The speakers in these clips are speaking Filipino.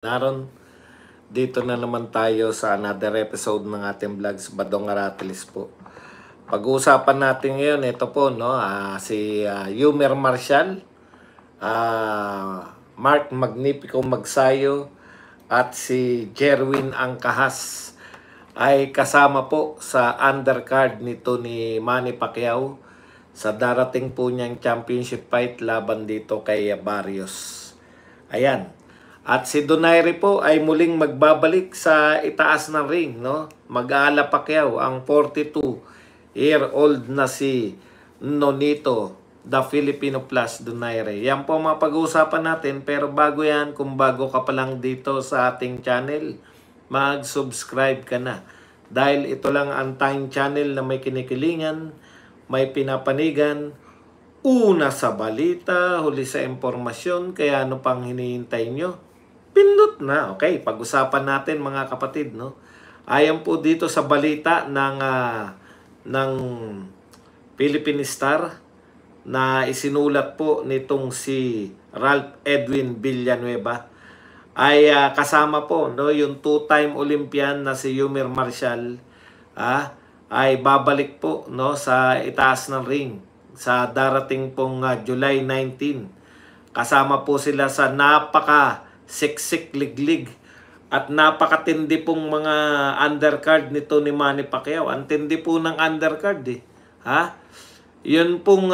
Naron, dito na naman tayo sa another episode ng ating vlogs, Badong Aratilis po. Pag-uusapan natin ngayon, ito po, no, si Yumer Marcial, Mark Magnifico Magsayo, at si Jerwin Angkahas ay kasama po sa undercard nito ni Manny Pacquiao sa darating po niyang championship fight laban dito kay Barrios. Ayan. At si Donaire po ay muling magbabalik sa itaas ng ring, no? Mag-aala Pacquiao, ang 42-year-old na si Nonito, the Filipino Plus Donaire. Yan po mga pag-uusapan natin, pero bago yan, kung bago ka pa lang dito sa ating channel, mag-subscribe ka na. Dahil ito lang ang tayong channel na may kinikilingan, may pinapanigan, una sa balita, huli sa impormasyon, kaya ano pang hinihintay nyo? Pindot na. Okay, pag-usapan natin mga kapatid, no? Ayon po dito sa balita ng Philippine Star na isinulat po nitong si Ralph Edwin Villanueva ay kasama po, no, yung two-time Olympian na si Yumer Marcial ay babalik po, no, sa itaas ng ring sa darating pong July 19. Kasama po sila sa siksik liglig at napakatindi pong mga undercard nito ni Manny Pacquiao. Ang tindi po ng undercard Yun pong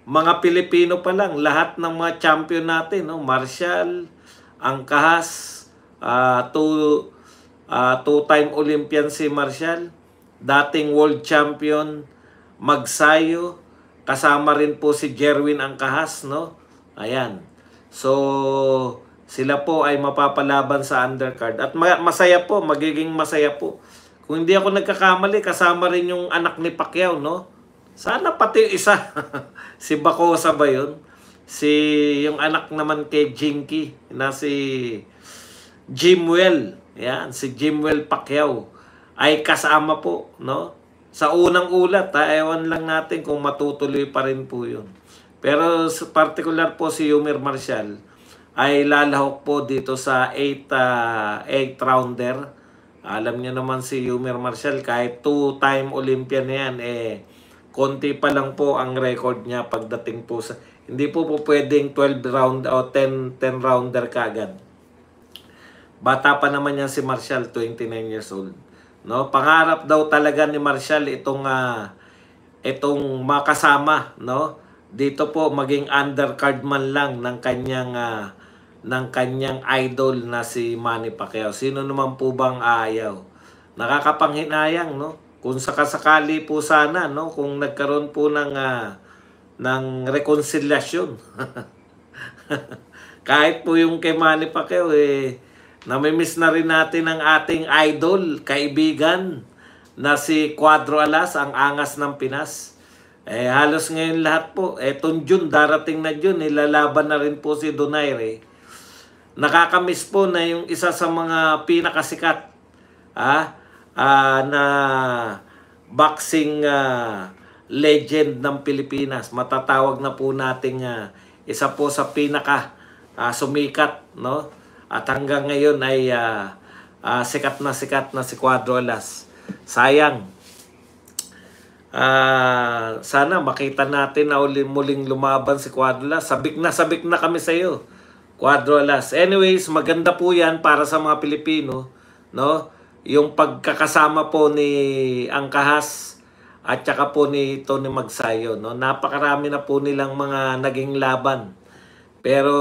mga Pilipino pa lang, lahat ng mga champion natin, no? Marcial, Angkahas, two-time Olympian si Marcial, dating world champion Magsayo, kasama rin po si Jerwin Angkahas, no? Ayan. So, sila po ay mapapalaban sa undercard. At masaya po, magiging masaya po. Kung hindi ako nagkakamali, kasama rin yung anak ni Pacquiao, no? Sana pati isa. Si Bacosa ba yun? Yung anak naman kay Jinky, na si Jimwell. Yan, si Jimwell Pacquiao ay kasama po, no? Sa unang ulat, ewan lang natin kung matutuloy pa rin po yun. Pero particular po si Yumer Marcial ay lalahok po dito sa 8 rounder. Alam niyo naman si Yumer Marcial, kahit two-time Olympian na yan, konti pa lang po ang record niya pagdating po sa... Hindi po pwedeng 12 round o 10 rounder kagad. Bata pa naman yan si Marcial, 29 years old. No, pangarap daw talaga ni Marcial itong makasama, no? Dito po maging undercard man lang ng kanyang idol na si Manny Pacquiao. Sino naman po bang ayaw? Nakakapanghinayang, no? Kung sakasakali po sana, no, kung nagkaroon po ng reconciliation. Kahit po yung kay Manny Pacquiao namimiss na rin natin ang ating idol, kaibigan na si Cuadro Alas, ang angas ng Pinas. Halos ngayon lahat po, etong June, darating na June, nilalaban na rin po si Donaire. Nakakamiss po na yung isa sa mga pinakasikat na boxing legend ng Pilipinas. Matatawag na po natin isa po sa pinaka sumikat, no? At hanggang ngayon ay sikat na si Cuadro Alas. Sayang. Sana makita natin na muling lumaban si Cuadro Alas. Sabik na kami sa iyo, Cuadro Alas. Anyways, maganda po yan para sa mga Pilipino, no? Yung pagkakasama po ni Angkahas at saka po ni Tony Magsayo, no? Napakarami na po nilang mga naging laban. Pero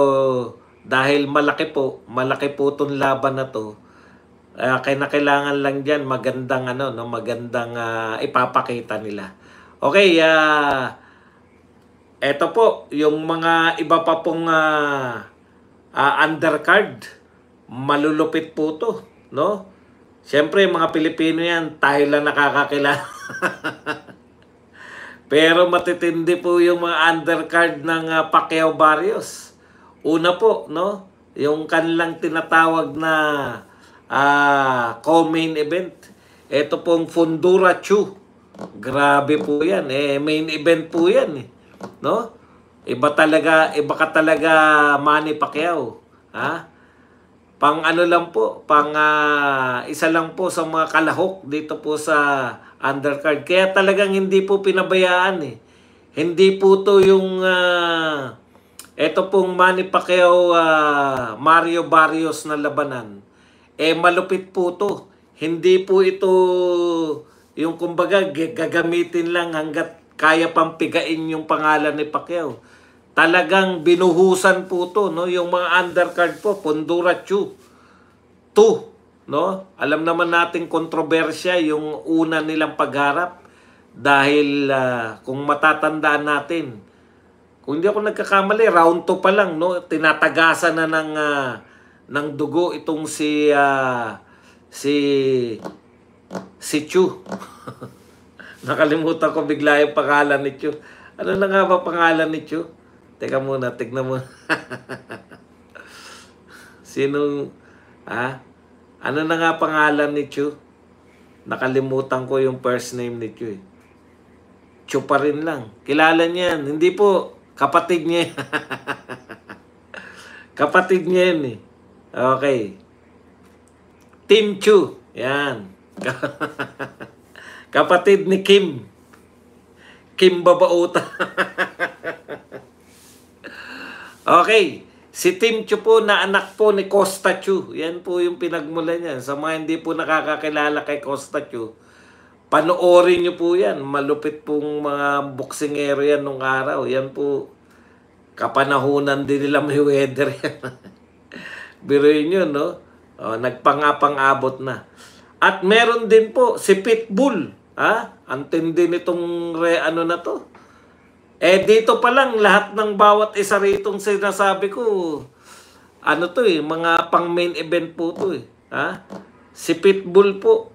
dahil malaki po itong laban na to, kailangan lang diyan magandang magandang ipapakita nila. Okay, eto po yung mga iba pa pong undercard. Malulupit po to, no? Siyempre mga Pilipino yan, tayo lang nakakakilala. Pero matitindi po yung mga undercard ng Pacquiao Barrios. Una po, no, yung kanilang tinatawag na co-main event. Ito pong Fundura Chu. Grabe po yan. Main event po yan. No? Iba ka talaga Manny Pacquiao. pang ano lang po, pang isa lang po sa mga kalahok dito po sa undercard. Kaya talagang hindi po pinabayaan eh. Hindi po to yung eto pong Manny Pacquiao Mario Barrios na labanan. Eh malupit po to. Hindi po ito yung kumbaga gagamitin lang hanggat kaya pang pigain yung pangalan ni Pacquiao. Talagang binuhusan po to, no? Yung mga undercard po, Pondura Chu 2, no? Alam naman natin kontrobersya yung una nilang pagharap dahil kung matatandaan natin, kung hindi ako nagkakamali, round 2 pa lang, no? Tinatagasan na ng dugo itong si Chu. Nakalimutan ko bigla yung pangalan ni Chu. Ano na nga ba pangalan ni Chu? Teka muna, tignan mo. Sinong, ano na nga pangalan ni Chu? Nakalimutan ko yung first name ni Chu eh. Chu pa rin lang. Kilala niya yan. Hindi po, kapatid niya. Kapatid niya yan eh. Okay. Tim Chu. Yan. Kapatid ni Kim. Kim Babauta. Okay. Si Tim Chu po na anak po ni Costa Chu. Yan po yung pinagmula niyan. Sa mga hindi po nakakakilala kay Costa Chu, panoorin nyo po yan. Malupit pong mga boksingero yan nung araw. Yan po, kapanahunan din nila Mayweather yan. Biruin nyo, no? Nagpangapang-abot na. At meron din po si Pitbull. Ang tindi nitong ano na to. Eh dito pa lang lahat ng bawat isa ritong sinasabi ko, ano to eh, mga pang main event po to eh. Si Pitbull po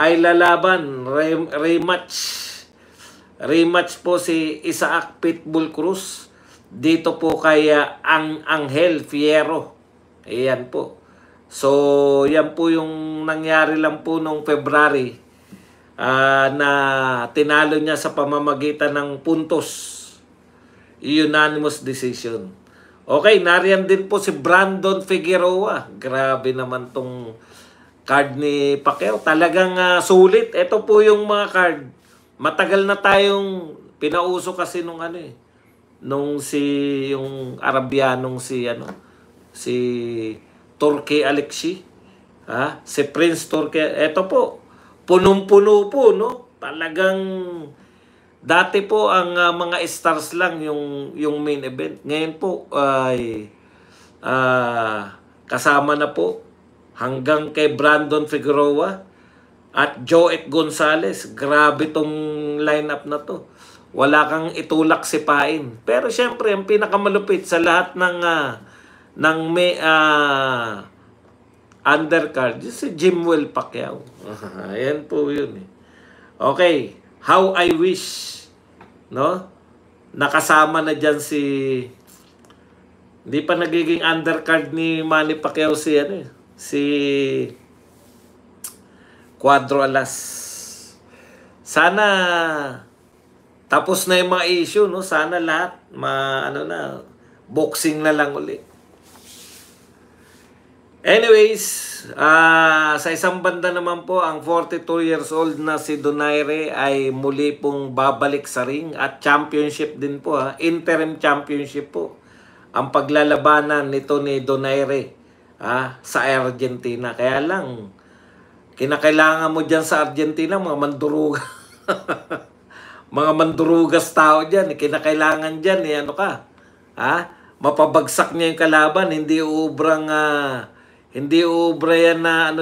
ay lalaban, rematch. Rematch po si Isaac Pitbull Cruz dito po kay Angel Fierro. Ayan po. So, yan po yung nangyari lang po nung February na tinalo niya sa pamamagitan ng puntos. Unanimous decision. Okay, nariyan din po si Brandon Figueroa. Grabe naman tong card ni Pacquiao. Talagang sulit. Ito po yung mga card. Matagal na tayong pinauso kasi nung ano eh. Nung yung Arabianong si Turki Alexi. Si Prince Turki. Ito po. Punong-puno po, no? Talagang dati po ang mga stars lang yung main event. Ngayon po ay kasama na po hanggang kay Brandon Figueroa at Joet Gonzalez. Grabe tong lineup na to. Wala kang itulak sipain. Pero syempre, ang pinakamalupit sa lahat ng may undercard, si Jimwell Pacquiao. Ayan po yun eh. Okay. How I wish, no? Nakasama na dyan hindi pa nagiging undercard ni Manny Pacquiao si Cuadro Alas. Sana tapos na yung mga issue, no? Sana lahat boxing na lang uli. Anyways, sa isang banda naman po, ang 42 years old na si Donaire ay muli pong babalik sa ring at championship din po, interim championship po ang paglalabanan nito ni Donaire sa Argentina. Kaya lang, kinakailangan mo dyan sa Argentina, mga manduruga. Mga mandurugas tao dyan, kinakailangan dyan, mapabagsak niya yung kalaban, hindi ubra yan na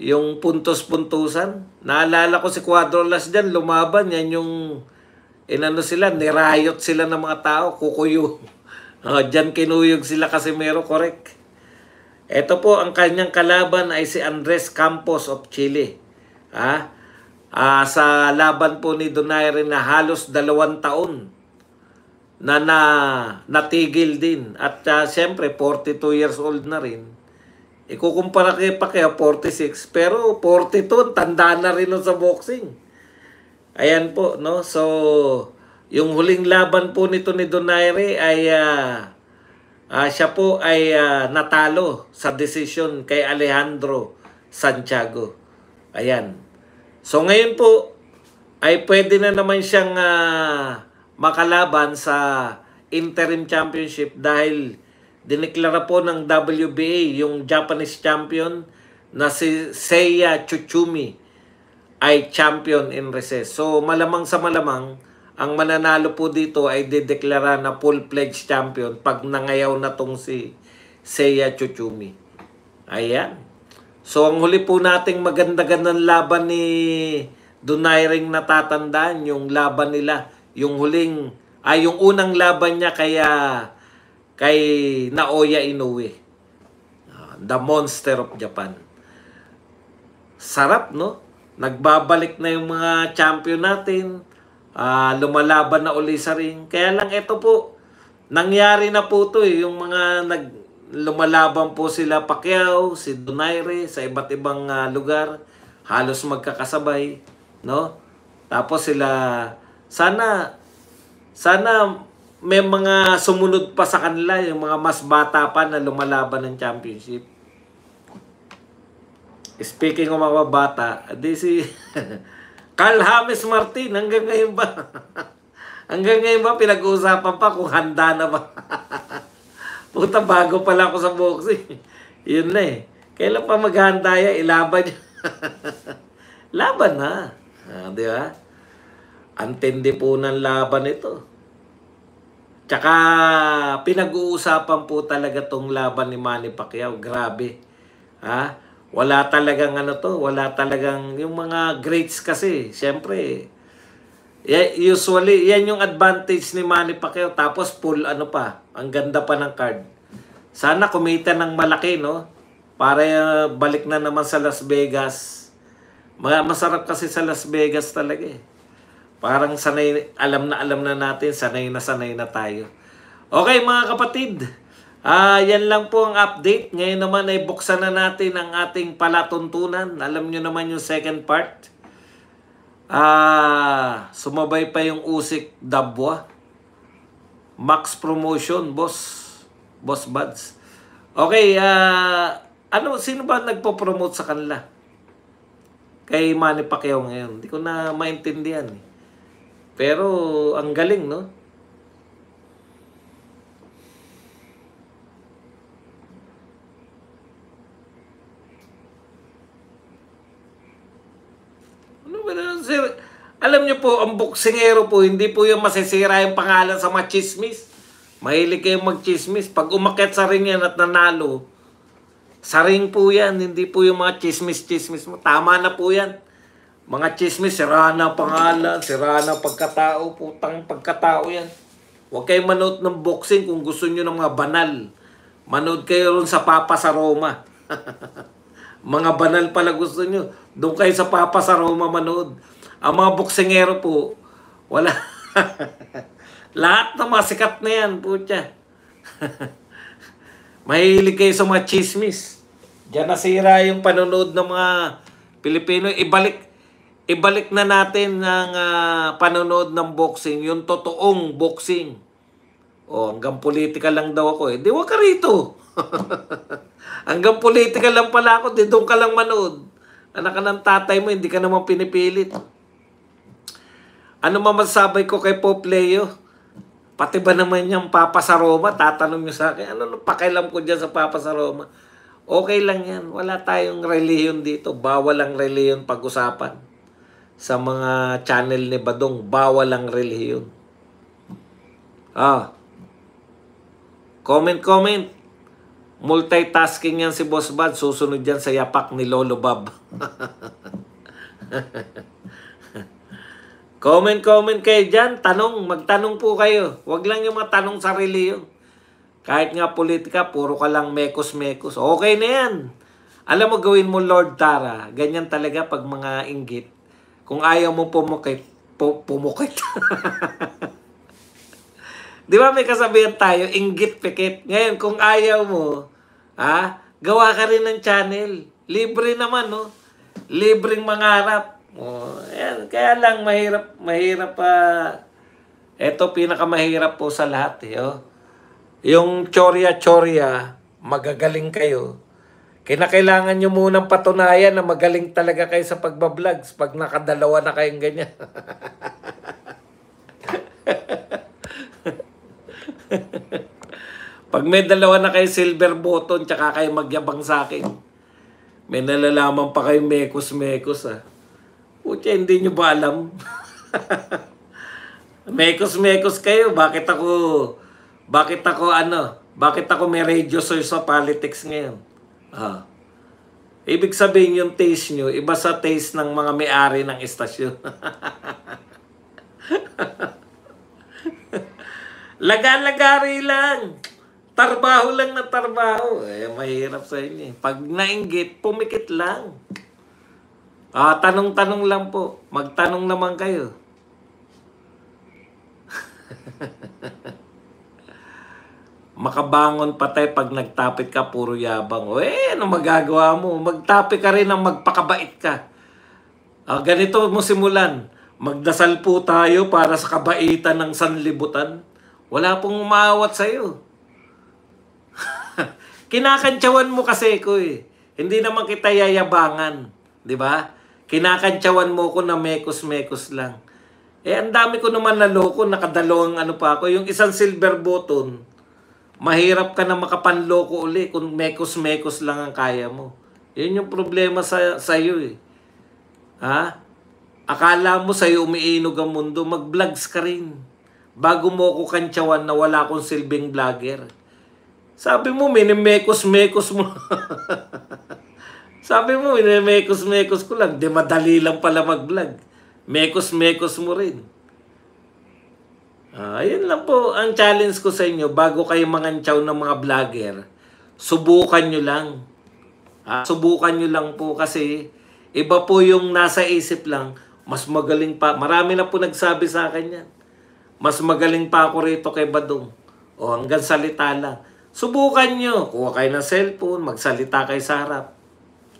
yung puntos-puntusan. Naalala ko si Cuadrolas dyan, lumaban yan yung nirayot sila ng mga tao, kukuyo. Dyan kinuyog sila kasi correct. Ito po, ang kanyang kalaban ay si Andres Campos of Chile. Sa laban po ni Donaire na halos 2 taon na natigil din. At siyempre, 42 years old na rin. Ikukumpara kay Pacquiao, 46. Pero 42, tanda na rin sa boxing. Ayan po, no? So, yung huling laban po nito ni Donaire ay siya po ay natalo sa decision kay Alejandro Santiago. Ayan. So ngayon po ay pwede na naman siyang makalaban sa interim championship dahil dineklara po ng WBA yung Japanese champion na si Seiya Tsutsumi ay champion in recess. So malamang sa malamang ang mananalo po dito ay dideklara na full-fledged champion pag nangayaw na tong si Seiya Tsutsumi. Ayan. So ang huli po nating maganda-gandang laban ni Donaire natatandaan, yung laban nila, yung yung unang laban niya kay Naoya Inoue. The Monster of Japan. Sarap, no? Nagbabalik na yung mga champion natin. Lumalaban na uli sa ring. Kaya lang ito po, nangyari na po to yung mga lumalaban po sila Pacquiao, si Donaire sa iba't ibang lugar, halos magkakasabay, no? Tapos sila sana may mga sumunod pa sa kanila, yung mga mas bata pa na lumalaban ng championship. Speaking of mga bata, di si Carl James Martin, hanggang ngayon ba? Hanggang ngayon ba pinag-uusapan pa kung handa na ba? Puta, bago pala ako sa boxing. Yun na eh. Kailan pa maghanda yan? Ilaban niya. Laban na. Di ba? Antindi po ng laban ito. Tsaka pinag-uusapan po talaga tong laban ni Manny Pacquiao. Grabe. Wala talagang wala talagang yung mga greats kasi. Siyempre, usually, yan yung advantage ni Manny Pacquiao. Tapos full ang ganda pa ng card. Sana kumita ng malaki, no? Para balik na naman sa Las Vegas. Masarap kasi sa Las Vegas talaga eh. Parang alam na natin, sanay na tayo. Okay mga kapatid, yan lang po ang update. Ngayon naman ay buksan na natin ang ating palatuntunan. Alam nyo naman yung second part. Sumabay pa yung Usyk Dabwa. Max Promotion, Boss Buds. Okay, sino ba nagpo-promote sa kanila? Kay Manny Pacquiao ngayon. Hindi ko na maintindihan eh. Pero ang galing, no? Alam niyo po, ang boksingero po, hindi po yung masisira yung pangalan sa mga chismis. Mahilig kayong mag-chismis. Pag umakyat sa ring yan at nanalo, sa ring po yan, hindi po yung mga chismis mo. Tama na po yan. Mga chismis, sira na pangalan, sira na pagkatao, putang pagkatao yan. Huwag kayong manood ng boxing kung gusto nyo ng mga banal. Manood kayo rin sa Papa sa Roma. Mga banal pala gusto nyo. Doon kayo sa Papa sa Roma manood. Ang mga boksingero po, wala. Lahat ng mga sikat na yan, putya. Mahilig kayo sa mga chismis. Diyan nasira yung panonood ng mga Pilipino. Ibalik na natin ang panonood ng boxing, yung totoong boxing. Hanggang politika lang daw ako eh. Di wag ka rito. Hanggang politika lang pala ako, di doon ka lang manood. Anak ka ng tatay mo, hindi ka naman pinipilit. Ano mamasabay ko kay Pope Leo? Pati ba naman yung Papa sa Roma? Tatanong nyo sa akin, ano pakialam ko dyan sa Papa sa Roma? Okay lang yan. Wala tayong reliyon dito. Bawal ang reliyon pag-usapan. Sa mga channel ni Badong, bawal ang reliyon. Comment. Multitasking yan si Boss Bad. Susunod yan sa yapak ni Lolo Bob. Comment kayo dyan. Magtanong po kayo. Huwag lang yung mga tanong sa reliyon. Kahit nga politika, puro ka lang mekos-mekos. Okay na yan. Alam mo, gawin mo Lord Tara. Ganyan talaga pag mga inggit. Kung ayaw mo pumukit. Di ba may kasabihan tayo, inggit pikit. Ngayon, kung ayaw mo, gawa ka rin ng channel. Libre naman, no? Libreng mangarap. Ayan. Kaya lang, mahirap pa. Ito, pinakamahirap po sa lahat, Yung chorya-chorya, magagaling kayo. Kinakailangan nyo munang patunayan na magaling talaga kayo sa pagbablogs pag nakadalawa na kayong ganyan. Pag may dalawa na kayo silver button, tsaka kayo magyabang sa akin. May nalalaman pa kayo mekos-mekos ah. Pucha, hindi nyo ba alam? Mekos-mekos kayo. Bakit ako may radio source sa politics ngayon? Ah. Ibig sabihin yung taste nyo, iba sa taste ng mga may-ari ng istasyon. Laga-lagari lang. Tarbaho lang na tarbaho. Mahirap sa inyo. Pag nainggit, pumikit lang. Tanong-tanong lang po. Magtanong naman kayo. Makabangon pa tayo pag nagtapit ka, puro yabang. Ano magagawa mo? Magtapit ka rin ng magpakabait ka. Ganito mo simulan. Magdasal po tayo para sa kabaitan ng sanlibutan. Wala pong umawat sa'yo. Kinakantsawan mo kasi ko eh. Hindi naman kita yayabangan. Di ba? Kinakantsawan mo ko na mekos-mekos lang. Ang dami ko naman naloko. Nakadalawang pa ako. Yung isang silver button, mahirap ka na makapanloko uli kung mekos-mekos lang ang kaya mo. Yun yung problema sa'yo eh. Ha? Akala mo sa'yo umiinog ang mundo, mag-vlogs ka rin. Bago mo ko kantsawan na wala akong silbing vlogger. Sabi mo, minimekos-mekos mo. Sabi mo, minimekos-mekos ko lang. Di madali lang pala mag-vlog. Mekos-mekos mo rin. Ayun lang po ang challenge ko sa inyo. Bago kayo mangantsaw ng mga vlogger, subukan nyo lang. Subukan nyo lang po kasi iba po yung nasa isip lang. Mas magaling pa. Marami na po nagsabi sa akin yan. Mas magaling pa ako rito kay Badong. Hanggang salita lang. Subukan nyo. Kuha kayo ng cellphone, magsalita kayo sa harap.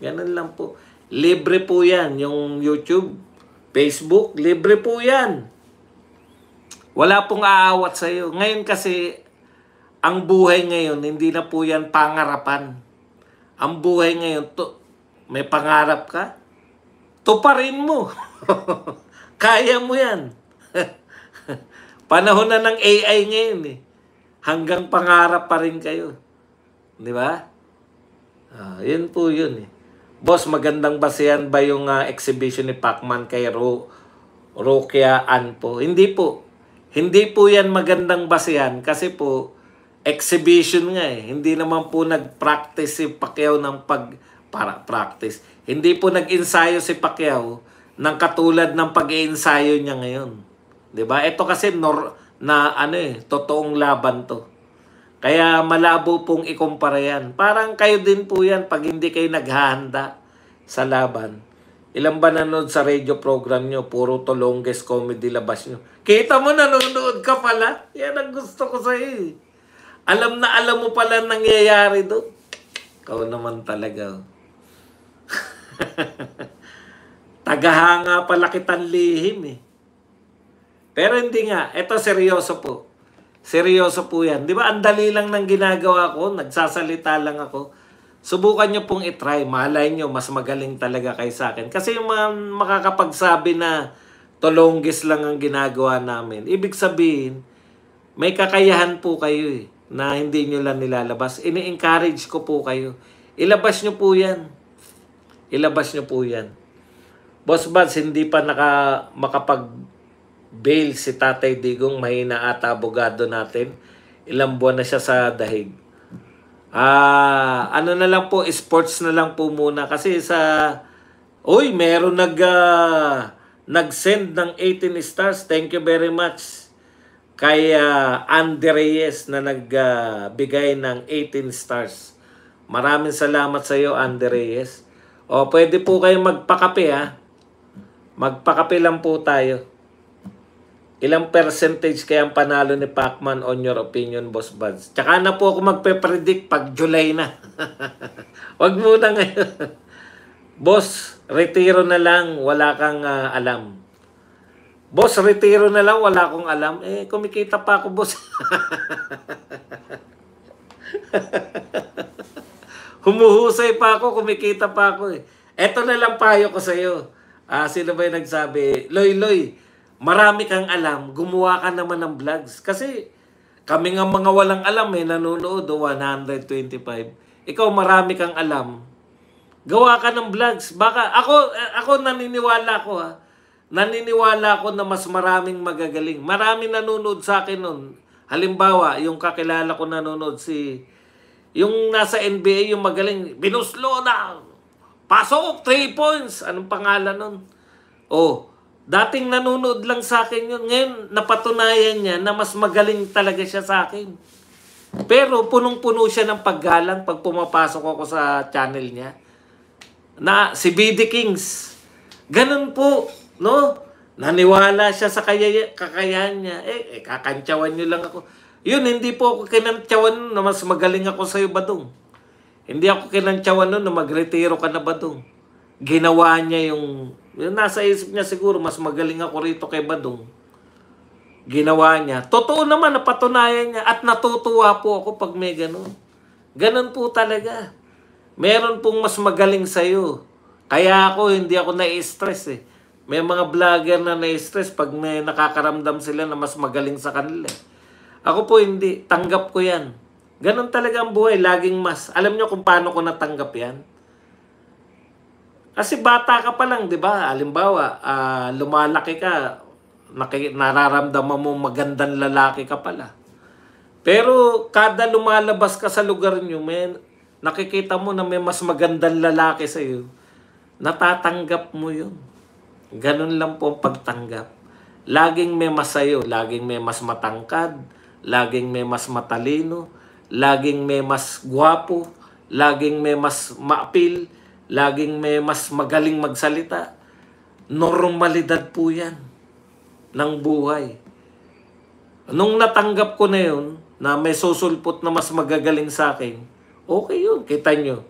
Ganun lang po. Libre po yan. Yung YouTube, Facebook, libre po yan. Wala pong aawat sa'yo. Ngayon kasi, ang buhay ngayon, hindi na po yan pangarapan. Ang buhay ngayon, may pangarap ka, tuparin mo. Kaya mo yan. Panahon na ng AI ngayon eh. Hanggang pangarap pa rin kayo. Di ba? Yun po yun eh. Boss, magandang basehan ba yung exhibition ni Pacman kay Rokia Ann po? Hindi po. Hindi po yan magandang basehan kasi po exhibition nga eh. Hindi naman po nag-practice si Pacquiao ng practice. Hindi po nag-ensayo si Pacquiao ng katulad ng pag-iensayo niya ngayon. 'Di ba? Ito kasi totoong laban to. Kaya malabo pong ikumpara yan. Parang kayo din po yan pag hindi kayo naghahanda sa laban. Ilan ba nanonood sa radio program nyo? Puro to longest comedy labas nyo. Kita mo, nanonood ka pala. Yan ang gusto ko sa'yo. Alam na alam mo pala nangyayari doon. Ikaw naman talaga. Tagahanga pala kitang lihim eh. Pero hindi nga. Ito seryoso po. Seryoso po yan. Di ba ang dali lang ng ginagawa ko? Nagsasalita lang ako. Subukan nyo pong itry. Malay nyo, mas magaling talaga kayo sa akin. Kasi yung mga makakapagsabi na tolongges lang ang ginagawa namin. Ibig sabihin, may kakayahan po kayo eh, na hindi nyo lang nilalabas. Ini-encourage ko po kayo. Ilabas nyo po yan. Ilabas nyo po yan. Boss Bads, hindi pa makapag-bail si Tatay Digong. Mahina ata abogado natin. Ilang buwan na siya sa dahig. Ano na lang po, sports na lang po muna. Kasi meron nag-send ng 18 stars. Thank you very much. Kay Andy Reyes na nagbigay ng 18 stars. Maraming salamat sa iyo, Andy Reyes. Pwede po kayo magpakape ha. Magpakape lang po tayo. Ilang percentage kaya ang panalo ni Pacman on your opinion, Boss Buds? Tsaka na po ako magpe-predict pag July na. Wag muna ngayon. Boss, retiro na lang. Wala kang alam. Boss, retiro na lang, wala akong alam. Eh, kumikita pa ako, boss. Humuhusay pa ako, kumikita pa ako eh. Eto na lang payo ko sa'yo. Sino ba yung nagsabi? Loy, Loy, marami kang alam, gumawa ka naman ng vlogs. Kasi kami nga mga walang alam nanonood, 125. Ikaw marami kang alam. Gawa ka ng vlogs. Baka, ako naniniwala ko Naniniwala ko na mas maraming magagaling. Maraming nanonood sa akin nun. Halimbawa, yung kakilala ko nanonood yung nasa NBA, yung magaling, binuslo na, pasok, 3 points. Anong pangalan nun? Dating nanonood lang sa akin yun. Ngayon, napatunayan niya na mas magaling talaga siya sa akin. Pero punong-puno siya ng paggalang pag pumapasok ako sa channel niya. Na si BD Kings. Ganun po, no? Naniwala siya sa kakayahan niya. Kakantsawan niyo lang ako. Yun, hindi po ako kinantsawan na mas magaling ako sa'yo, Badong. Hindi ako kinantsawan nun na magretiro ka na, Badong. Ginawa niya yung nasa isip niya siguro, mas magaling ako rito kay Badong. Ginawa niya. Totoo naman, napatunayan niya. At natutuwa po ako pag may ganun. Ganun po talaga. Meron pong mas magaling sa'yo. Kaya hindi ako na-stress eh. May mga vlogger na na-stress pag may nakakaramdam sila na mas magaling sa kanila. Ako po hindi. Tanggap ko yan. Ganun talaga ang buhay. Laging mas. Alam nyo kung paano ko natanggap yan? Kasi bata ka pa lang, di ba? Halimbawa, lumalaki ka, nararamdaman mo magandang lalaki ka pala. Pero kada lumalabas ka sa lugar nyo, nakikita mo na may mas magandang lalaki sa'yo. Natatanggap mo yun. Ganun lang po ang pagtanggap. Laging may mas sa'yo. Laging may mas matangkad. Laging may mas matalino. Laging may mas gwapo. Laging may mas maapil. Laging may mas magaling magsalita. Normalidad po yan ng buhay. Nung natanggap ko na yun, na may susulpot na mas magagaling sa akin, okay yun, kita nyo.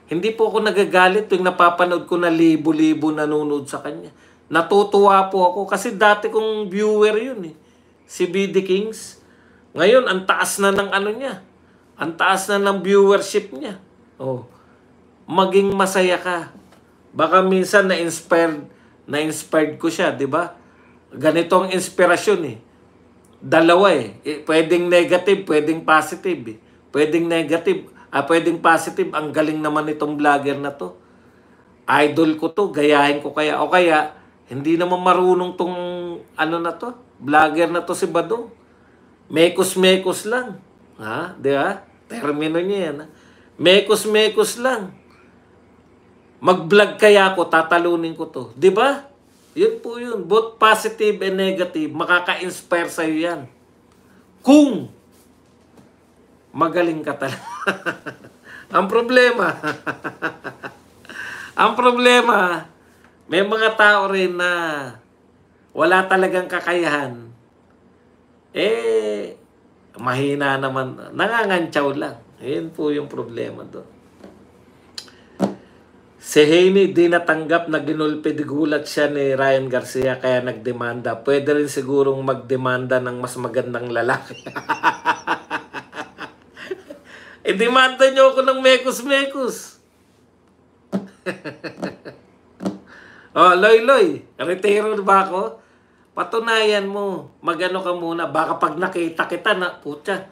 Hindi po ako nagagalit tuwing napapanood ko na libo-libo nanonood sa kanya. Natutuwa po ako kasi dati kong viewer yun eh. Si BD Kings. Ngayon, ang taas na ng niya. Ang taas na ng viewership niya. Maging masaya ka. Baka minsan na-inspired ko siya, di ba? Ganito ang inspirasyon eh. Dalawa eh. Pwedeng negative, pwedeng positive eh. Pwedeng negative, pwedeng positive. Ang galing naman itong vlogger na to. Idol ko to, gayahin ko kaya. O kaya, hindi naman marunong tong na to. Vlogger na to si Badong. Mekos-mekos lang. Di ba? Termino niya yan. Mekos-mekos lang. Mag-vlog kaya ako, tatalunin ko to. Di ba? Yun po yun. Both positive and negative. Makaka-inspire sa'yo yan. Kung magaling ka talaga. Ang problema, may mga tao rin na wala talagang kakayahan. Mahina naman. Nangangantsaw lang. Yun po yung problema doon. Si Haney di natanggap na ginulpi di gulat siya ni Ryan Garcia kaya nagdemanda. Pwede rin sigurong magdemanda ng mas magandang lalaki. Demanda nyo ako ng mekos-mekos. Loy, retiro ba ako? Patunayan mo. Magano ka muna. Baka pag nakita kita na, putya,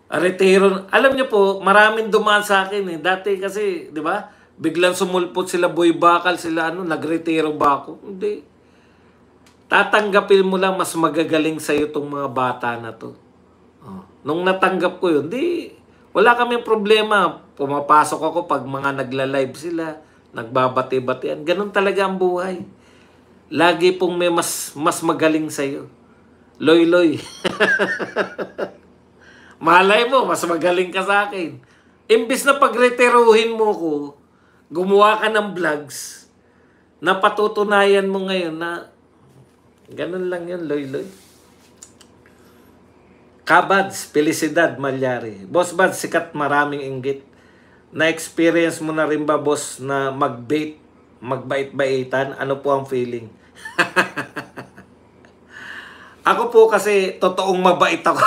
retiro. Alam nyo po, maraming dumaan sa akin eh. Dati kasi, di ba? Biglang sumulpot sila, Boy Bakal, sila nagretiro ba ako? Hindi. Tatanggapin mo lang mas magagaling sa'yo itong mga bata na to. Nung natanggap ko yun, wala kaming problema. Pumapasok ako pag mga nagla-live sila, nagbabati-batian. Ganun talaga ang buhay. Lagi pong may mas magaling sa'yo. Loy. Malay mo, mas magaling ka sa akin. Imbis na pagretiruhin mo ko, gumawa ka ng vlogs, napatutunayan mo ngayon na ganun lang yun, Loy. Kabads, Felicidad, Malyari. Boss Bads, sikat, maraming inggit. Na-experience mo na rin ba, boss, na magbait-baitan? Ano po ang feeling? Ako po kasi totoong mabait ako.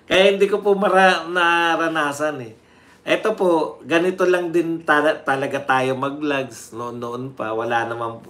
Kaya hindi ko po naranasan eh. Eto po, ganito lang din talaga tayo mag-vlogs noon pa. Wala naman